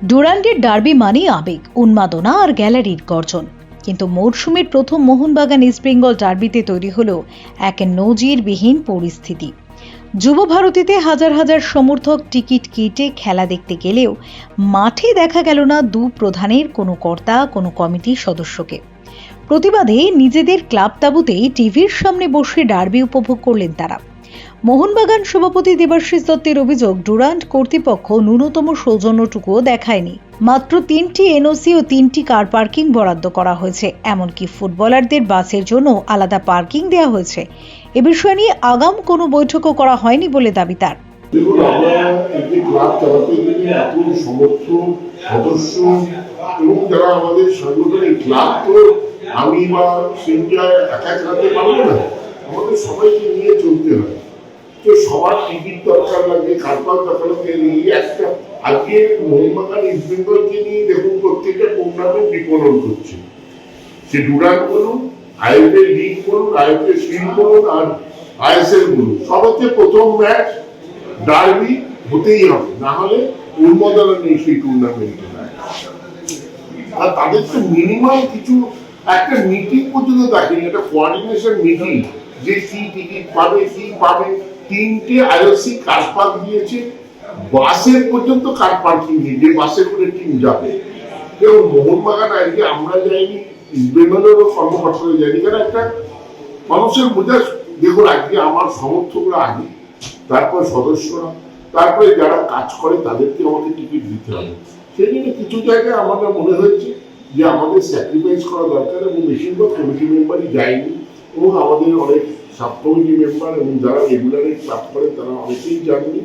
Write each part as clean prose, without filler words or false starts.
ডুরান্ডের derby মানেই আবেগ, উন্মাদনা আর গ্যালারির গর্জন। কিন্তু মরশুমের প্রথম মোহনবাগান ইস্টবেঙ্গল ডার্বিতে তৈরি হলো এক নজিরবিহীন পরিস্থিতি। যুব ভারতীতে হাজার হাজার সমর্থক টিকিট কেটে খেলা দেখতে গেলেও মাঠে দেখা গেল না দু প্রধানের কোনো কর্তা, কোনো কমিটির সদস্যকে। প্রতিবাদে নিজেদের ক্লাব তাঁবুতেই টিভির সামনে বসে ডার্বি উপভোগ করলেন তারা। মোহনবাগান সভাপতি দেবাশিস দত্তের অভিযোগ, ডুরান্ড কর্তৃপক্ষ ন্যূনতম সৌজন্যটুকুও দেখায়নি। মাত্র 3টি এনওসি ও 3টি কার পার্কিং বরাদ্দ করা হয়েছে, এমনকি ফুটবলারদের বাসের জন্য আলাদা পার্কিং দেওয়া হয়েছে। এ বিষয় নিয়ে আগাম কোনো বৈঠকও করা হয়নি বলে দাবি তার। দেখুন, আমরা একটি ক্লাব চালাতে গেলে এত সমর্থক, সদস্য এবং যারা আমাদের সাংগঠনিক ক্লাব, তো আমি বা সেটা একা চালাতে পারবো না, আমাদের সবাইকে নিয়ে চলতে হয়। তো সবার টিকিট দরকার লাগে, কারপার দরকার লাগে। একটা আজকে মোহনবাগান ইস্টবেঙ্গলকে নিয়ে দেখুন প্রত্যেকটা টুর্নামেন্ট বিপণন করছে, সে ডুরান্ড বলুন, আইএফএ লিগ বলুন, আইএফএ শিল্ড বলুন আর আইএসএল বলুন, সবতে প্রথম ম্যাচ ডার্বি হতেই হবে, না হলে উন্মাদনা নেই সেই টুর্নামেন্টে। আর তাদের তো মিনিমাম কিছু একটা মিটিং পর্যন্ত দেখেনি, একটা কোঅর্ডিনেশন মিটিং, যে কি টিকিট পাবে, কি পাবে। 3টে আইওসি কার পার্ক দিয়েছে, বাসের পর্যন্ত কার পার্কিং নেই, যে বাসে করে টিম যাবে। এবং মোহনবাগান আজকে আমরা যাইনি, ইস্টবেঙ্গলেরও কর্মকর্তারা যায়নি, কারণ একটা মানুষের বোঝা। দেখুন, আজকে আমার সমর্থকরা আগে, তারপর সদস্যরা, তারপরে যারা কাজ করে তাদেরকে আমাকে টিকিট দিতে হবে। সেই জন্য কিছু জায়গায় আমাদের মনে হয়েছে যে আমাদের স্যাক্রিফাইস করা দরকার, এবং বেশিরভাগ কমিটি মেম্বারই যায়নি, এবং আমাদের অনেক সাব কমিটি মেম্বার এবং যারা রেগুলারই ক্লাব করেন তারা অনেকেই যাননি।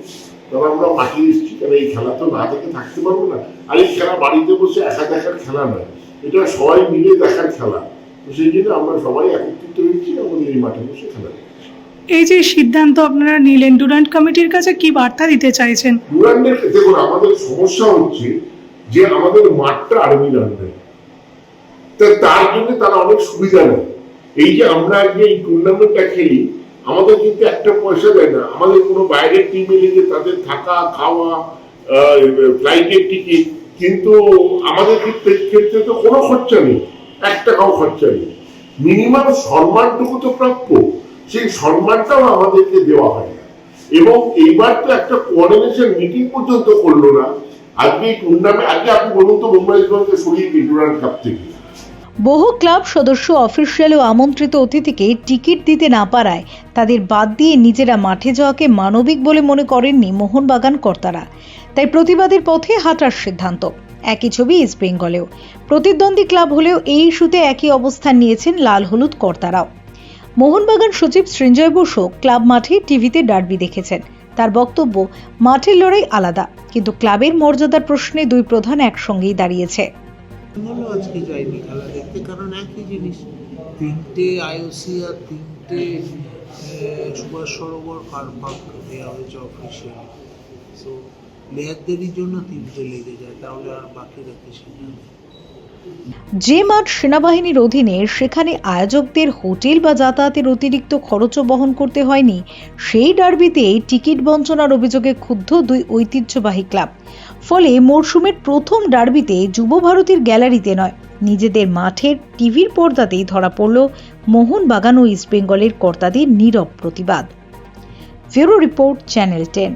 তারা আমরা মাঠে এসেছি, কারণ এই খেলা তো না দেখে থাকতে পারবো না। আর এই খেলা বাড়িতে বসে একা দেখার খেলা নয়, এটা সবাই মিলে দেখার খেলা। তো সেই জন্য আমরা সবাই একত্রিত হয়েছি, আমাদের এই মাঠে বসে খেলা। এই যে সিদ্ধান্ত আপনারা নিলেন, ডুরান্ড কমিটির কাছে কি বার্তা দিতে চাইছেন? ডুরান্ডের দেখুন, আমাদের সমস্যা হচ্ছে যে আমাদের মাঠটা আর্মির আন্ডারে, তার জন্য তারা অনেক সুবিধা নেয়। এই যে আমরা আজকে এই টুর্নামেন্টটা খেলি, আমাদের কিন্তু একটা পয়সা দেয় না। আমাদের কোনো বাইরের টিম এলে যে তাদের থাকা, খাওয়া, ফ্লাইটের টিকিট, কিন্তু আমাদের ক্ষেত্রে তো কোনো খরচা নেই, 1 টাকাও খরচা নেই। মিনিমাম সম্মানটুকু তো প্রাপ্য, সেই সম্মানটাও আমাদেরকে দেওয়া হয় না। এবং এইবার তো একটা কোঅর্ডিনেশন মিটিং পর্যন্ত করলো না। আজকে এই টুর্নামেন্ট, আজকে আপনি বলুন তো, মুম্বাই ইস্টবেঙ্গলকে সরিয়ে দিই ডুরান্ড কাপ থেকে। বহু ক্লাব সদস্য, অফিসিয়াল ও আমন্ত্রিত অতিথিকে টিকিট দিতে না পারায় তাদের বাদ দিয়ে নিজেরা মাঠে যাওয়াকে মানবিক বলে মনে করেননি মোহনবাগান কর্তারা। তাই প্রতিবাদের পথে হাঁটার সিদ্ধান্ত। একই ছবি ইস্টবেঙ্গলেও। প্রতিদ্বন্দ্বী ক্লাব হলেও এই ইস্যুতে একই অবস্থান নিয়েছেন লাল হলুদ কর্তারাও। মোহনবাগান সচিব সৃঞ্জয় বসু ক্লাব মাঠে টিভিতে ডার্বি দেখেছেন। তার বক্তব্য, মাঠের লড়াই আলাদা, কিন্তু ক্লাবের মর্যাদার প্রশ্নে দুই প্রধান একসঙ্গেই দাঁড়িয়েছে। আজকে যাইনি খেলা দেখতে, কারণ একই জিনিস, 3টে আইওসি আর 3টে সুভাষ সরোবর কার পার্ক দেওয়া হয়েছে অফিসিয়ালি। সো প্লেয়ারদেরই জন্য 3টে লেগে যায়, তাহলে আর বাকি রেখে সেটা। যে মাঠ সেনাবাহিনীর অধীনে, সেখানে আয়োজকদের হোটেল বা যাতায়াতের অতিরিক্ত খরচও বহন করতে হয়নি। সেই ডার্বিতে টিকিট বঞ্চনার অভিযোগে ক্ষুব্ধ দুই ঐতিহ্যবাহী ক্লাব। ফলে মরশুমের প্রথম ডার্বিতে যুব ভারতীর গ্যালারিতে নয়, নিজেদের মাঠের টিভির পর্দাতেই ধরা পড়ল মোহনবাগান ও ইস্টবেঙ্গলের কর্তাদের নীরব প্রতিবাদ। Bureau report, channel 10।